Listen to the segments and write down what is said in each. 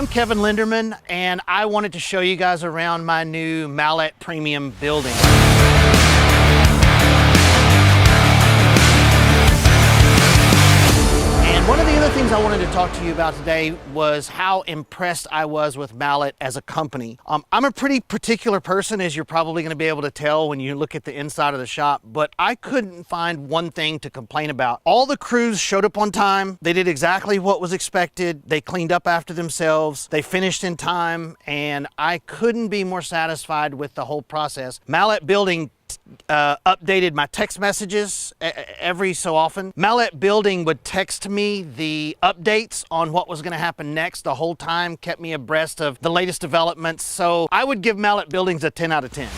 I'm Kevin Linderman, and I wanted to show you guys around my new Mallett Premium building. And one of the other things I wanted to talk to you about today was how impressed I was with Mallett as a company. I'm a pretty particular person, as you're probably going to be able to tell when you look at the inside of the shop, but I couldn't find one thing to complain about. All the crews showed up on time. They did exactly what was expected. They cleaned up after themselves. They finished in time, and I couldn't be more satisfied with the whole process. Mallett Building updated my text messages every so often. Mallett Building would text me the updates on what was going to happen next the whole time, kept me abreast of the latest developments. So I would give Mallett Buildings a 10 out of 10.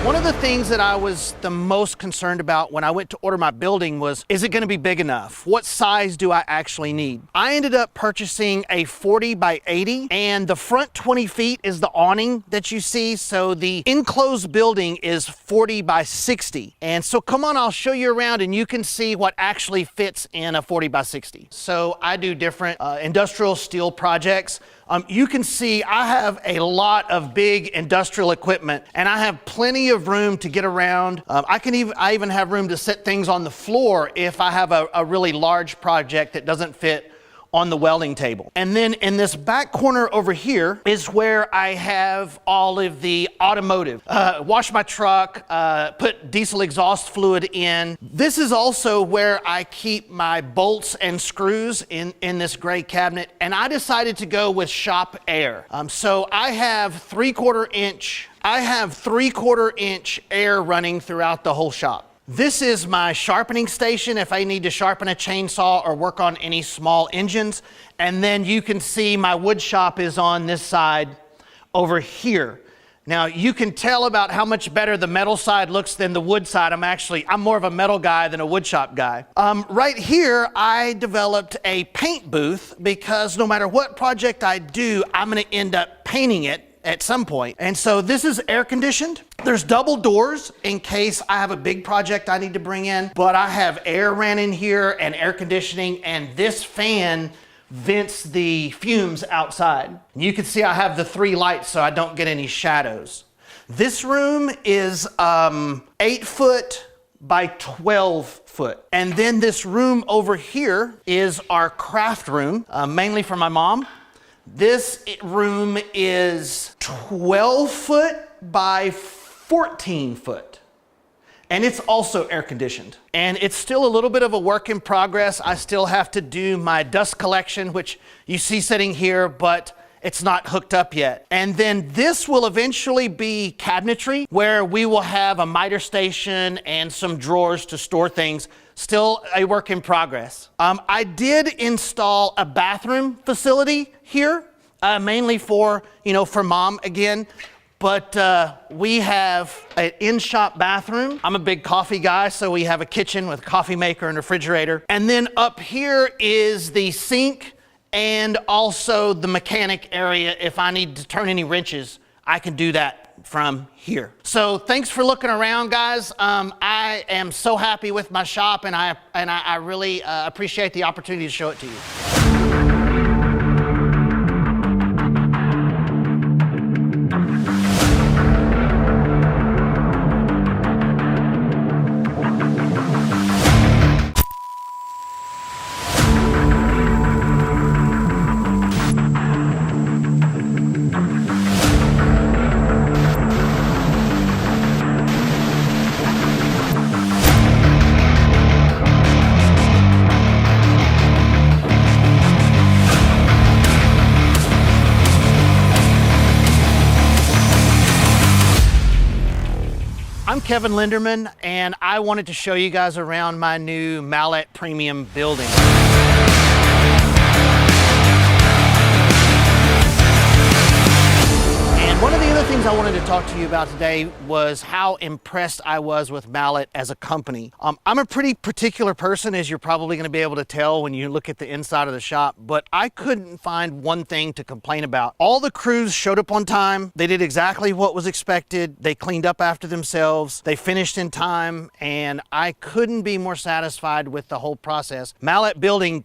One of the things that I was the most concerned about when I went to order my building was, is it going to be big enough? What size do I actually need? I ended up purchasing a 40 by 80, and the front 20 feet is the awning that you see. So the enclosed building is 40 by 60. And so come on, I'll show you around and you can see what actually fits in a 40 by 60. So I do different industrial steel projects. You can see I have a lot of big industrial equipment, and I have plenty of room to get around. I even have room to set things on the floor if I have a really large project that doesn't fit on the welding table. And then in this back corner over here is where I have all of the automotive. Wash my truck, put diesel exhaust fluid in. This is also where I keep my bolts and screws in this gray cabinet, and I decided to go with shop air. So I have 3/4 inch air running throughout the whole shop. This is my sharpening station if I need to sharpen a chainsaw or work on any small engines. And then you can see my wood shop is on this side over here. Now you can tell about how much better the metal side looks than the wood side. I'm more of a metal guy than a wood shop guy. Right here, I developed a paint booth because no matter what project I do, I'm gonna end up painting it at some point. And so this is air conditioned. There's double doors in case I have a big project I need to bring in, but I have air ran in here and air conditioning, and this fan vents the fumes outside. You can see I have the 3 lights so I don't get any shadows. This room is 8 foot by 12 foot. And then this room over here is our craft room, mainly for my mom. This room is 12 foot by 14 foot. And it's also air conditioned. And it's still a little bit of a work in progress. I still have to do my dust collection, which you see sitting here, but it's not hooked up yet. And then this will eventually be cabinetry, where we will have a miter station and some drawers to store things. Still a work in progress. I did install a bathroom facility here, mainly for mom again. But we have an in-shop bathroom. I'm a big coffee guy, so we have a kitchen with a coffee maker and refrigerator. And then up here is the sink and also the mechanic area. If I need to turn any wrenches, I can do that from here. So thanks for looking around, guys. I am so happy with my shop, and I really appreciate the opportunity to show it to you. I'm Kevin Linderman, and I wanted to show you guys around my new Mallett Premium building. And one of the other things I wanted to talk to you about today was how impressed I was with Mallett as a company. I'm a pretty particular person, as you're probably going to be able to tell when you look at the inside of the shop, but I couldn't find one thing to complain about. All the crews showed up on time. They did exactly what was expected. They cleaned up after themselves. They finished in time, and I couldn't be more satisfied with the whole process. Mallett Building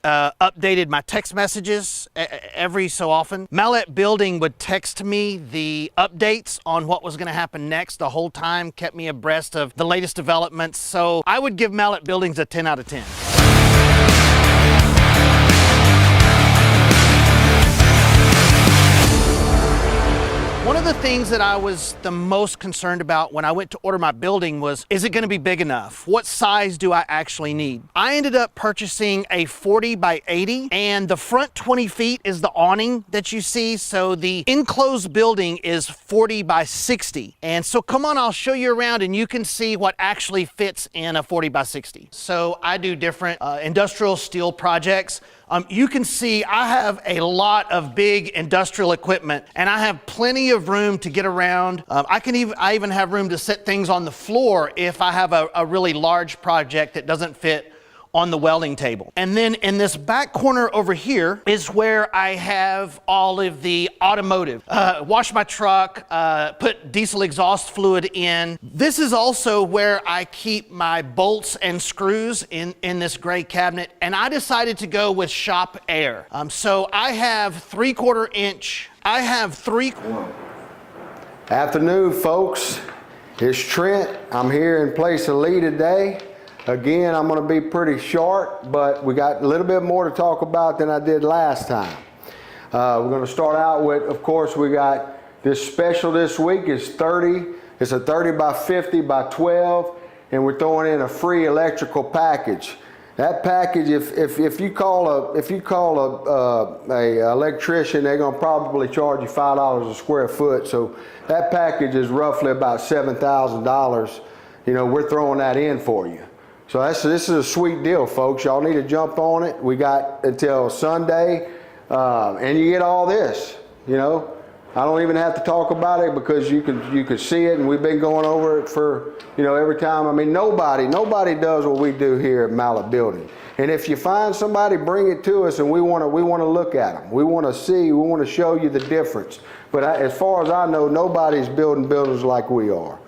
updated my text messages every so often. Mallett Building would text me the updates on what was going to happen next the whole time, kept me abreast of the latest developments. So I would give Mallett Buildings a 10 out of 10. One of the things that I was the most concerned about when I went to order my building was, is it going to be big enough? What size do I actually need? I ended up purchasing a 40 by 80, and the front 20 feet is the awning that you see. So the enclosed building is 40 by 60. And so come on, I'll show you around and you can see what actually fits in a 40 by 60. So I do different industrial steel projects. You can see I have a lot of big industrial equipment, and I have plenty of room to get around. I even have room to set things on the floor if I have a really large project that doesn't fit on the welding table. And then in this back corner over here is where I have all of the automotive. Wash my truck, put diesel exhaust fluid in. This is also where I keep my bolts and screws in this gray cabinet, and I decided to go with shop air. So I have 3/4 inch. Afternoon, folks. It's Trent. I'm here in place of Lee today. Again, I'm going to be pretty short, but we got a little bit more to talk about than I did last time. We're going to start out with, of course, we got this special this week is 30. It's a 30 by 50 by 12, and we're throwing in a free electrical package. That package, if you call a electrician, they're going to probably charge you $5 a square foot. So that package is roughly about $7,000. You know, we're throwing that in for you. So this is a sweet deal, folks. Y'all need to jump on it. We got until Sunday, and you get all this. You know, I don't even have to talk about it because you can see it, and we've been going over it for, you know, every time. I mean, nobody does what we do here at Mallett Building. And if you find somebody, bring it to us, and we want to look at them. We want to see. We want to show you the difference. But as far as I know, nobody's building buildings like we are.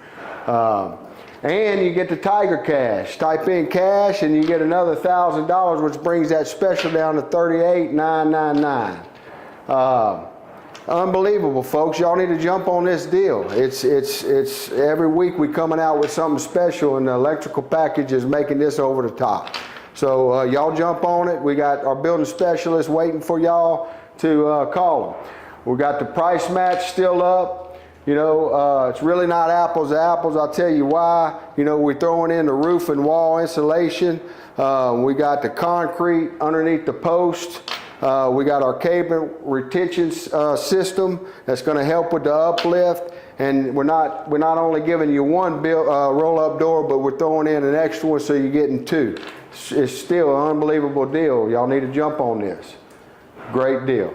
And you get the Tiger Cash. Type in cash and you get another $1,000, which brings that special down to $38,999. Unbelievable, folks. Y'all need to jump on this deal. It's every week we coming out with something special, and the electrical package is making this over the top. So y'all jump on it. We got our building specialists waiting for y'all to call them. We got the price match still up. You know, it's really not apples to apples. I'll tell you why. You know, we're throwing in the roof and wall insulation. We got the concrete underneath the post. We got our cable retention system that's going to help with the uplift. And we're not only giving you one roll-up door, but we're throwing in an extra one, so you're getting two. It's still an unbelievable deal. Y'all need to jump on this. Great deal.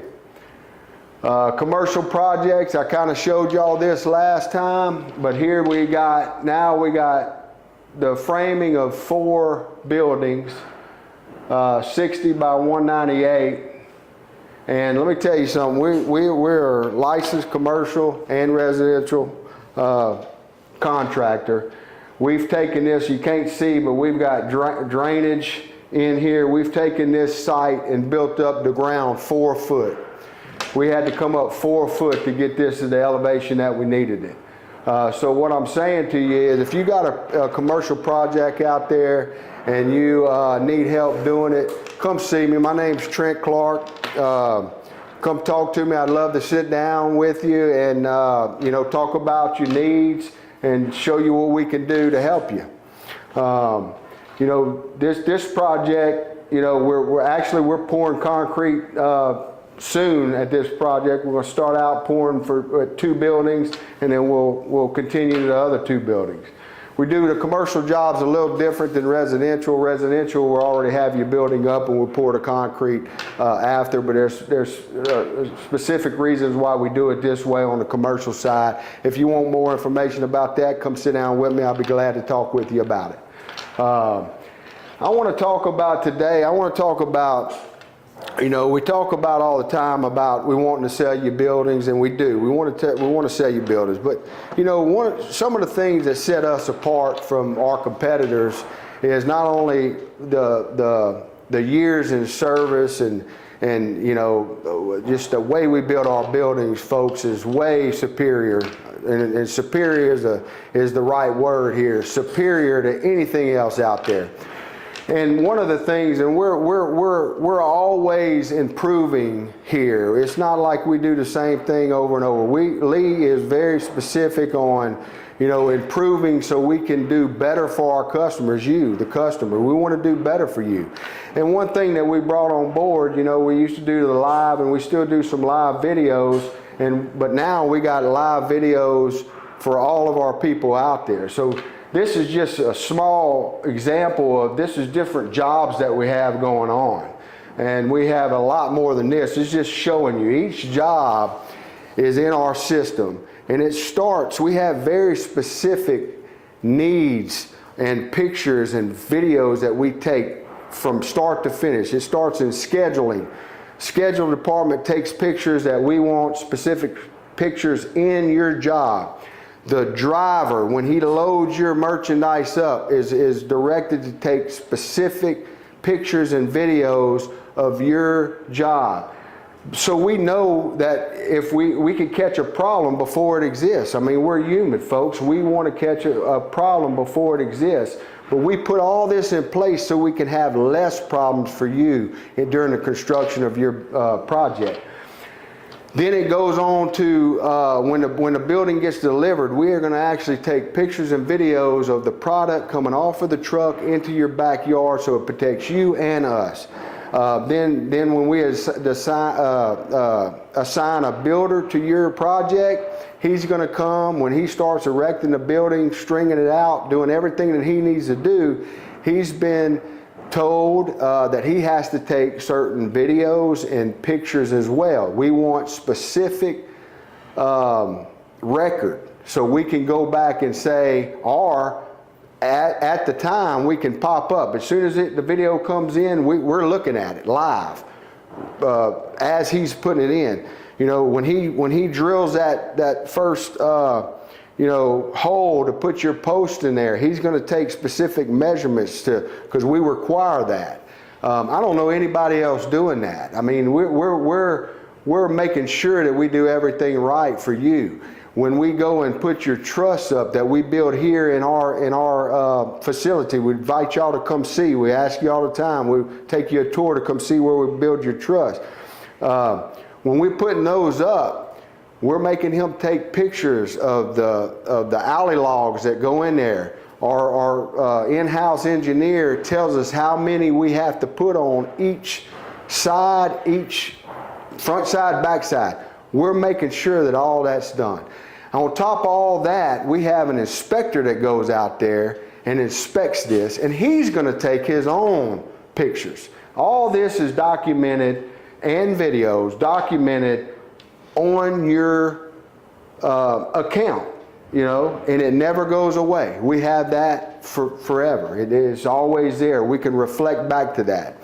Commercial projects, I kind of showed y'all this last time, but here we got the framing of 4 buildings, 60 by 198. And let me tell you something, we're a licensed commercial and residential contractor. We've taken this, you can't see, but we've got drainage in here. We've taken this site and built up the ground 4 foot. We had to come up 4 foot to get this to the elevation that we needed it. So what I'm saying to you is, if you got a commercial project out there and you need help doing it, come see me. My name's Trent Clark. Come talk to me. I'd love to sit down with you and you know, talk about your needs and show you what we can do to help you. You know, this project, you know, we're pouring concrete soon at this project. We're going to start out pouring for 2 buildings, and then we'll continue to the other 2 buildings. We do the commercial jobs a little different than residential. Residential, we'll already have your building up and we'll pour the concrete after, but there's specific reasons why we do it this way on the commercial side. If you want more information about that, come sit down with me. I'll be glad to talk with you about it. I want to talk about today, you know, we talk about all the time about we wanting to sell you buildings, and we do. We want to sell you buildings, but you know, some of the things that set us apart from our competitors is not only the years in service and you know, just the way we build our buildings, folks, is way superior. And superior is the right word here. Superior to anything else out there. And one of the things, and we're always improving here. It's not like we do the same thing over and over. Lee is very specific on, you know, improving so we can do better for our customers, you, the customer. We want to do better for you. And one thing that we brought on board, you know, we used to do the live, and we still do some live videos, but now we got live videos for all of our people out there. So this is just a small example of, this is different jobs that we have going on. And we have a lot more than this. It's just showing you each job is in our system. And it starts, we have very specific needs and pictures and videos that we take from start to finish. It starts in scheduling. Schedule department takes pictures that we want, specific pictures in your job. The driver, when he loads your merchandise up, is directed to take specific pictures and videos of your job. So we know that if we can catch a problem before it exists. I mean, we're human, folks. We want to catch a problem before it exists. But we put all this in place so we can have less problems for you during the construction of your project. Then it goes on to when the building gets delivered, we are going to actually take pictures and videos of the product coming off of the truck into your backyard, so it protects you and us. Then when we assign a builder to your project, he's going to come. When he starts erecting the building, stringing it out, doing everything that he needs to do, he's been told that he has to take certain videos and pictures as well. We want specific record so we can go back and say, or at the time we can pop up. As soon as the video comes in, we're looking at it live as he's putting it in. You know, when he drills that first you know, hole to put your post in there, he's going to take specific measurements because we require that. I don't know anybody else doing that. I mean, we're making sure that we do everything right for you. When we go and put your truss up that we build here in our facility, we invite y'all to come see. We ask you all the time. We take you a tour to come see where we build your truss. When we're putting those up, we're making him take pictures of the alley logs that go in there. Our in-house engineer tells us how many we have to put on each side, each front side, back side. We're making sure that all that's done. On top of all that, we have an inspector that goes out there and inspects this, and he's going to take his own pictures. All this is documented, and videos documented on your account, you know, and it never goes away. We have that for forever. It is always there. We can reflect back to that.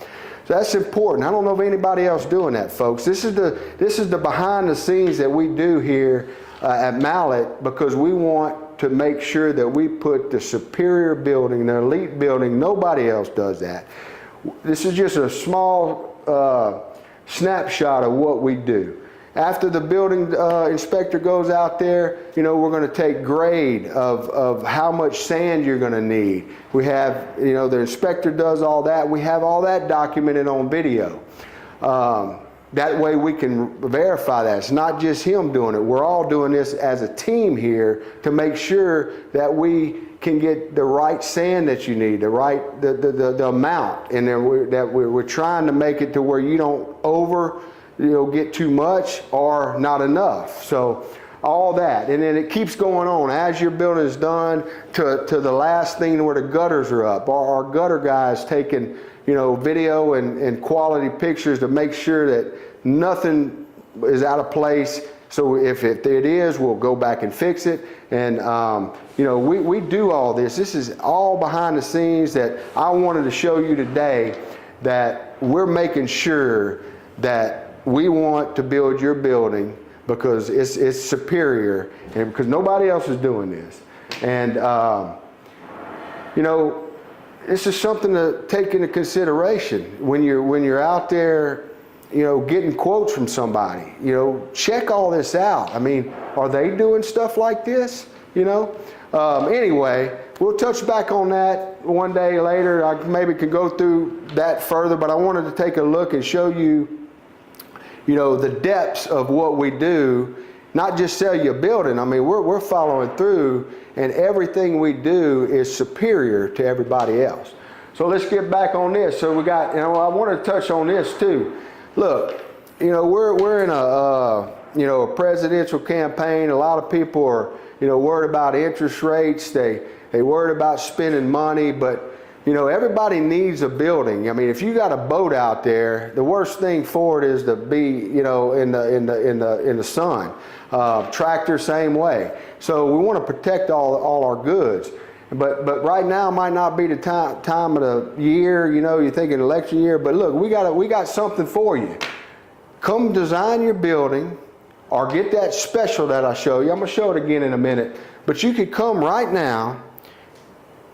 So that's important. I don't know of anybody else doing that, folks. This is the behind the scenes that we do here at Mallett, because we want to make sure that we put the superior building, the elite building. Nobody else does that. This is just a small snapshot of what we do. After the building inspector goes out there, you know, we're going to take grade of how much sand you're going to need. We have, you know, the inspector does all that. We have all that documented on video. That way we can verify that. It's not just him doing it. We're all doing this as a team here to make sure that we can get the right sand that you need, the amount, and then we're trying to make it to where you don't get too much or not enough. So all that. And then it keeps going on as your building is done to the last thing where the gutters are up. Our gutter guys taking, you know, video and quality pictures to make sure that nothing is out of place. So if it is, we'll go back and fix it. And you know, we do all this. This is all behind the scenes that I wanted to show you today, that we're making sure that we want to build your building because it's superior and because nobody else is doing this. And you know, this is something to take into consideration when you're out there, you know, getting quotes from somebody. You know, check all this out. I mean, are they doing stuff like this? You know? Anyway, we'll touch back on that one day later. I maybe could go through that further, but I wanted to take a look and show you, you know, the depths of what we do. Not just sell you a building. I mean, we're following through, and everything we do is superior to everybody else. So let's get back on this. So we got, you know, I want to touch on this too. Look, you know, we're in a you know, a presidential campaign. A lot of people are, you know, worried about interest rates. They worried about spending money, but you know, everybody needs a building. I mean, if you got a boat out there, the worst thing for it is to be, you know, in the sun. Tractor, same way. So we want to protect all our goods. But right now might not be the time of the year. You know, you're thinking election year. But look, we got something for you. Come design your building, or get that special that I show you. I'm gonna show it again in a minute. But you could come right now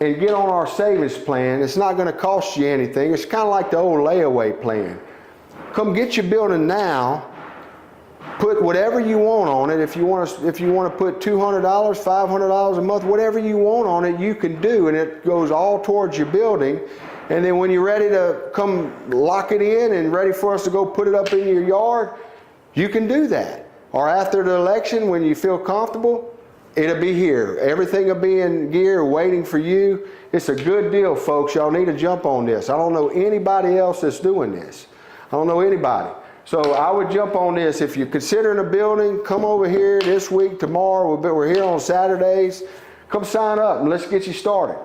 and get on our savings plan. It's not gonna cost you anything. It's kind of like the old layaway plan. Come get your building now. Put whatever you want on it. If you want to put $200, $500 a month, whatever you want on it, you can do, and it goes all towards your building. And then when you're ready to come lock it in and ready for us to go put it up in your yard, you can do that. Or after the election, when you feel comfortable, it'll be here. Everything will be in gear waiting for you. It's a good deal, folks. Y'all need to jump on this. I don't know anybody else that's doing this. I don't know anybody. So I would jump on this. If you're considering a building, come over here this week, tomorrow. We're here on Saturdays. Come sign up and let's get you started.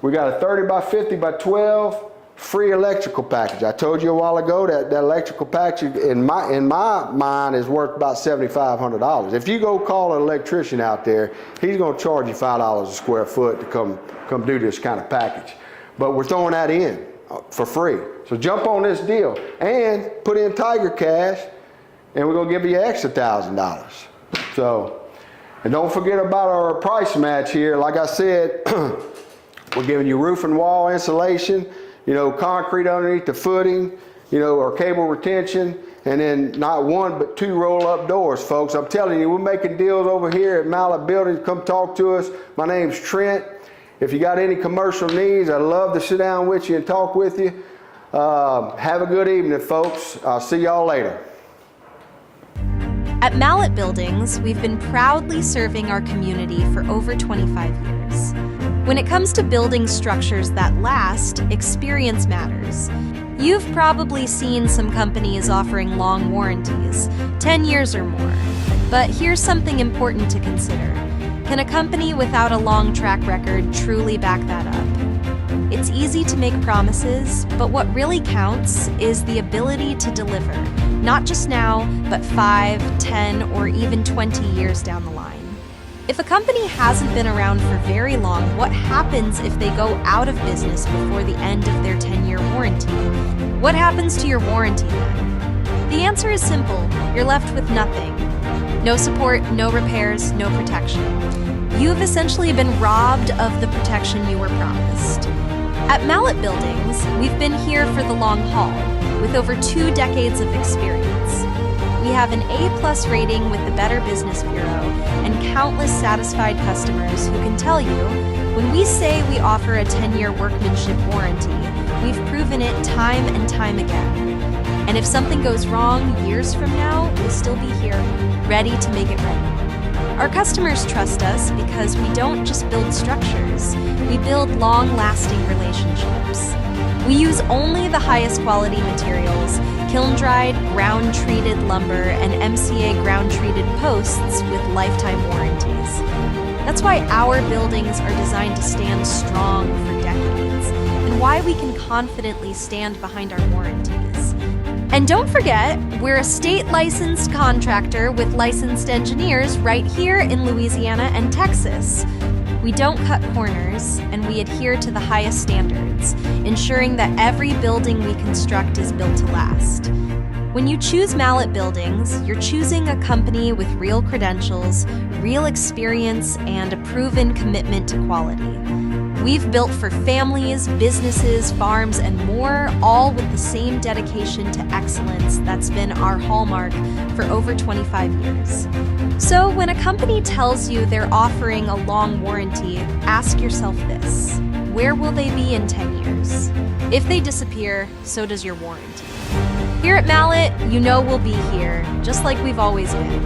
We got a 30 by 50 by 12 free electrical package. I told you a while ago that electrical package in my mind is worth about $7,500. If you go call an electrician out there, he's going to charge you $5 a square foot to come do this kind of package. But we're throwing that in for free. So jump on this deal and put in Tiger Cash, and we're gonna give you an extra $1,000. So, and don't forget about our price match here. Like I said, we're giving you roof and wall insulation, you know, concrete underneath the footing, you know, our cable retention, and then not one but 2 roll-up doors, folks. I'm telling you, we're making deals over here at Mallett Buildings. Come talk to us. My name's Trent. If you got any commercial needs, I'd love to sit down with you and talk with you. Have a good evening, folks. I'll see y'all later. At Mallett Buildings, we've been proudly serving our community for over 25 years. When it comes to building structures that last, experience matters. You've probably seen some companies offering long warranties, 10 years or more. But here's something important to consider. Can a company without a long track record truly back that up? It's easy to make promises, but what really counts is the ability to deliver, not just now, but 5, 10, or even 20 years down the line. If a company hasn't been around for very long, what happens if they go out of business before the end of their 10-year warranty? What happens to your warranty then? The answer is simple. You're left with nothing. No support, no repairs, no protection. You've essentially been robbed of the protection you were promised. At Mallett Buildings, we've been here for the long haul, with over 2 decades of experience. We have an A+ rating with the Better Business Bureau and countless satisfied customers who can tell you, when we say we offer a 10-year workmanship warranty, we've proven it time and time again. And if something goes wrong years from now, we'll still be here, ready to make it right. Our customers trust us because we don't just build structures, we build long-lasting relationships. We use only the highest quality materials, kiln-dried, ground-treated lumber, and MCA ground-treated posts with lifetime warranties. That's why our buildings are designed to stand strong for decades, and why we can confidently stand behind our warranties. And don't forget, we're a state-licensed contractor with licensed engineers right here in Louisiana and Texas. We don't cut corners, and we adhere to the highest standards, ensuring that every building we construct is built to last. When you choose Mallett Buildings, you're choosing a company with real credentials, real experience, and a proven commitment to quality. We've built for families, businesses, farms, and more, all with the same dedication to excellence that's been our hallmark for over 25 years. So when a company tells you they're offering a long warranty, ask yourself this: where will they be in 10 years? If they disappear, so does your warranty. Here at Mallett, you know we'll be here, just like we've always been.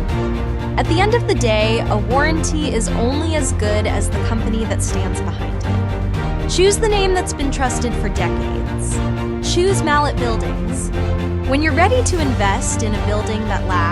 At the end of the day, a warranty is only as good as the company that stands behind it. Choose the name that's been trusted for decades. Choose Mallett Buildings. When you're ready to invest in a building that lasts,